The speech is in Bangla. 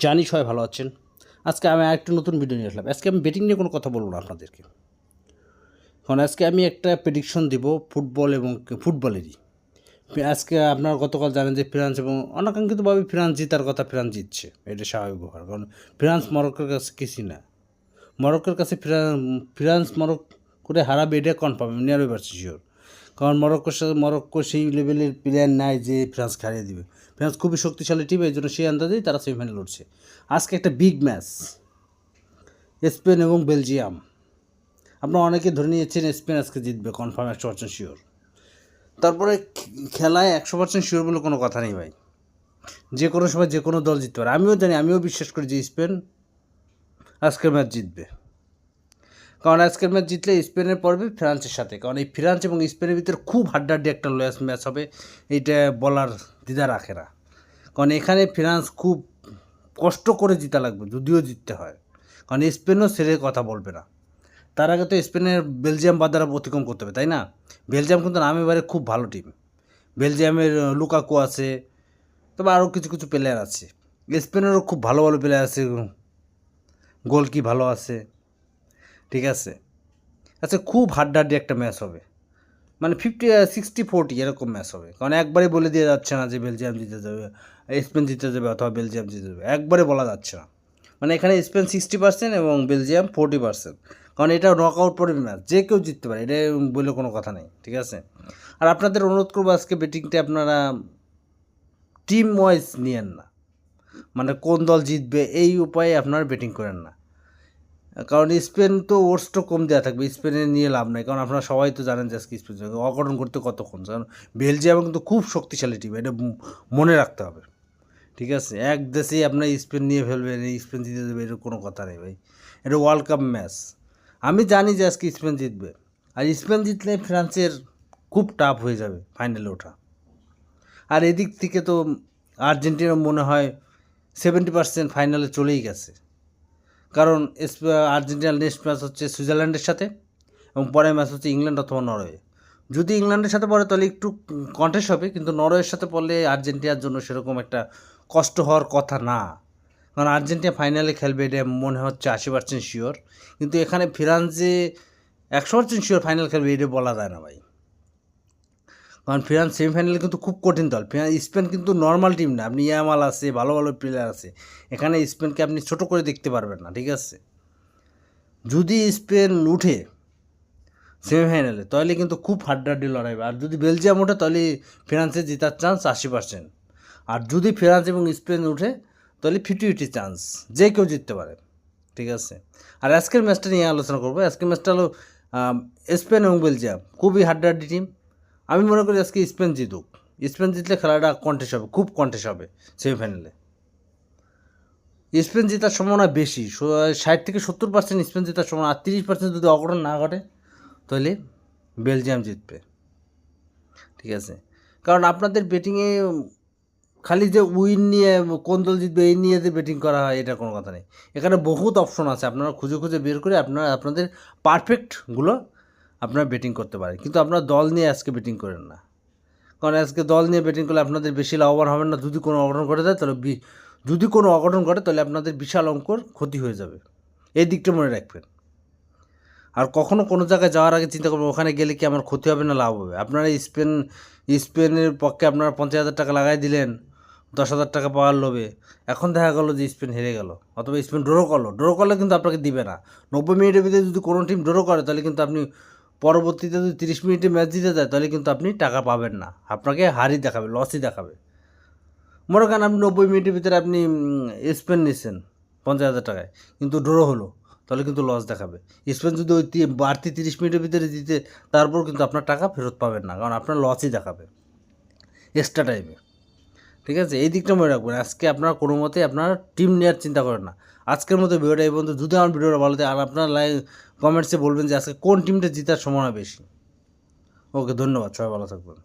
জানি সবাই ভালো আছেন। আজকে আমি আরেকটা নতুন ভিডিও নিয়ে আসলাম। আজকে আমি বেটিং নিয়ে কোনো কথা বলব না আপনাদেরকে। কারণ আজকে আমি একটা প্রেডিকশন দিব ফুটবল এবং ফুটবলেরই। আজকে আপনারা গতকাল জানেন যে ফ্রান্স এবং অনাকাঙ্ক্ষিতভাবে ফ্রান্স জেতার কথা, ফ্রান্স জিতছে। এটা স্বাভাবিক ব্যাপার। কারণ ফ্রান্স মরক্কোর কাছে কিছুই না। মরক্কোর কাছে ফ্রান্স করে হারাবে, এটা কনফার্ম, 99% শিওর। কারণ মরক্কো সেই লেভেলের প্লেয়ার নাই যে ফ্রান্স হারিয়ে দিবে। ফ্রান্স খুবই শক্তিশালী টিম, এই জন্য সেই আন্দাজেই তারা সেমিফাইনাল উঠছে। আজকে একটা বিগ ম্যাচ, স্পেন এবং বেলজিয়াম। আপনারা অনেকে ধরে নিয়েছেন স্পেন আজকে জিতবে, কনফার্ম 100% শিওর। তারপরে খেলায় 100% শিওর বলে কোনো কথা নেই ভাই। যে কোনো সময় যে কোনো দল জিততে পারে। আমিও জানি, আমিও বিশ্বাস করি যে স্পেন আজকের ম্যাচ জিতবে। কারণ আজকের ম্যাচ জিতলে স্পেনের পড়বে ফ্রান্সের সাথে। কারণ এই ফ্রান্স এবং স্পেনের ভিতরে খুব হাড্ডাহাড্ডি একটা ম্যাচ হবে, এইটা বলার দ্বিধা রাখে না। কারণ এখানে ফ্রান্স খুব কষ্ট করে জিতা লাগবে, যদিও জিততে হয়। কারণ স্পেনও ছেড়ে কথা বলবে না। তার আগে তো স্পেনের বেলজিয়াম বাদারা অতিক্রম করতে হবে, তাই না? বেলজিয়াম কিন্তু নামে বাইরে খুব ভালো টিম। বেলজিয়ামের লুকাকু আছে, তবে আরও কিছু কিছু প্লেয়ার আছে। স্পেনেরও খুব ভালো ভালো প্লেয়ার আছে, গোল কি ভালো আছে, ঠিক আছে। আচ্ছা, খুব হাড্ডাহাড্ডি একটা ম্যাচ হবে, মানে 60-40 এরকম ম্যাচ হবে। কারণ একবারে বলে দিয়ে যাচ্ছে না যে বেলজিয়াম জিতে যাবে, স্পেন জিতে যাবে অথবা বেলজিয়াম জিতে যাবে, একবারে বলা যাচ্ছে না। মানে এখানে স্পেন 60% এবং বেলজিয়াম 40%। কারণ এটা নকআউট পর্বের ম্যাচ, যে কেউ জিততে পারে, এটা বলে কোনো কথা নেই, ঠিক আছে। আর আপনাদের অনুরোধ করবো আজকে বেটিংটা আপনারা টিম ওয়াইজ নিয়েন না, মানে কোন দল জিতবে এই উপায়ে আপনারা বেটিং করেন না। কারণ স্পেন তো ওটস তো কম দেওয়া থাকবে, স্পেনে নিয়ে লাভ নাই। কারণ আপনারা সবাই তো জানেন যে আজকে স্পেন অঘটন করতে কতক্ষণ। কারণ বেলজিয়াম কিন্তু খুব শক্তিশালী টিম, এটা মনে রাখতে হবে, ঠিক আছে। এক দেশেই আপনার স্পেন নিয়ে ফেলবেন, স্পেন জিতে দেবে, এর কোনো কথা নেই ভাই। এটা ওয়ার্ল্ড কাপ ম্যাচ। আমি জানি যে আজকে স্পেন জিতবে, আর স্পেন জিতলে ফ্রান্সের খুব টাফ হয়ে যাবে ফাইনালে ওঠা। আর এদিক থেকে তো আর্জেন্টিনা মনে হয় 70% ফাইনালে চলেই গেছে। কারণ আর্জেন্টিনার নেক্সট ম্যাচ হচ্ছে সুইজারল্যান্ডের সাথে, এবং পরের ম্যাচ হচ্ছে ইংল্যান্ড অথবা নরওয়ে। যদি ইংল্যান্ডের সাথে পড়ে তাহলে একটু কন্টেস্ট হবে, কিন্তু নরওয়ের সাথে পড়লে আর্জেন্টিনার জন্য সেরকম একটা কষ্ট হওয়ার কথা না। কারণ আর্জেন্টিনা ফাইনালে খেলবে, এটা মনে হচ্ছে 80% শিওর। কিন্তু এখানে ফ্রান্স যে 100% শিওর ফাইনাল খেলবে, এটা বলা যায় না ভাই। কারণ ফ্রান্স সেমিফাইনালে কিন্তু খুব কঠিন দল। স্পেন কিন্তু নর্মাল টিম না। আপনি ইয়ামাল আছে, ভালো ভালো প্লেয়ার আছে, এখানে স্পেনকে আপনি ছোটো করে দেখতে পারবেন না, ঠিক আছে। যদি স্পেন উঠে সেমিফাইনালে তাহলে কিন্তু খুব হাড্ডাহাড্ডি লড়াই হবে। আর যদি বেলজিয়াম ওঠে তাহলে ফ্রান্সের জেতার চান্স 80%। আর যদি ফ্রান্স এবং স্পেন উঠে তাহলে 50-50 চান্স, যে কেউ জিততে পারে, ঠিক আছে। আর আজকের ম্যাচটা নিয়ে আলোচনা করবো। আজকের ম্যাচটা হলো স্পেন এবং বেলজিয়াম, খুবই হাড্ডাহাড্ডি টিম। আমি মনে করি আজকে স্পেন জিতুক। স্পেন জিতলে খেলাটা কন্টেস্ট হবে, খুব কন্টেস্ট হবে সেমিফাইনালে। স্পেন জেতার সম্ভাবনা বেশি, 60-70% স্পেন জেতার সম্ভাবনা। আর 30% যদি অঘটন না ঘটে তাহলে বেলজিয়াম জিতবে, ঠিক আছে। কারণ আপনাদের বেটিংয়ে খালি যে উইন নিয়ে কোন দল জিতবে এই নিয়ে যে বেটিং করা হয়, এটা কোনো কথা নেই। এখানে বহুত অপশন আছে, আপনারা খুঁজে খুঁজে বের করে আপনারা আপনাদের পারফেক্টগুলো আপনারা বেটিং করতে পারেন। কিন্তু আপনারা দল নিয়ে আজকে বেটিং করেন না। কারণ আজকে দল নিয়ে বেটিং করলে আপনাদের বেশি লাভবান হবেন না। যদি কোনো অঘটন ঘটে যায় তাহলে যদি কোনো অঘটন ঘটে তাহলে আপনাদের বিশাল অঙ্কর ক্ষতি হয়ে যাবে, এই দিকটা মনে রাখবেন। আর কখনও কোনো জায়গায় যাওয়ার আগে চিন্তা করবেন ওখানে গেলে কি আমার ক্ষতি হবে না লাভ হবে। আপনারা স্পেনের পক্ষে আপনারা 50,000 টাকা লাগাই দিলেন 10,000 টাকা পাওয়ার লোভে, এখন দেখা গেলো যে স্পেন হেরে গেল অথবা স্পেন ড্র করলে কিন্তু আপনাকে দিবে না। 90 মিনিটের ভিতরে যদি কোনো টিম ড্র করে তাহলে কিন্তু আপনি পরবর্তীতে যদি 30 মিনিটে ম্যাচ জিতে যায় তাহলে কিন্তু আপনি টাকা পাবেন না, আপনাকে হারই দেখাবে, লসই দেখাবে। মনে করেন আপনি 90 মিনিটের ভিতরে আপনি স্পেন নিচ্ছেন 50,000 টাকায়, কিন্তু ড্র হলো, তাহলে কিন্তু লস দেখাবে। স্পেন যদি ওই বাড়তি 30 মিনিটের ভিতরে জিতে, তারপর কিন্তু আপনার টাকা ফেরত পাবেন না, কারণ আপনার লসই দেখাবে এক্সট্রা টাইমে, ঠিক আছে। এই দিকটা মনে রাখবেন। আজকে আপনারা কোনো মতে আপনার টিম নেওয়ার চিন্তা করেন না। আজকের মতো ভিডিওটা এই পর্যন্ত। যদি আমার ভিডিওটা ভালো থাকে আর আপনার কমেন্টসে বলবেন যে আজকে কোন টিমটা জেতার সম্ভাবনা বেশি। ওকে, ধন্যবাদ, সবাই ভালো থাকবেন।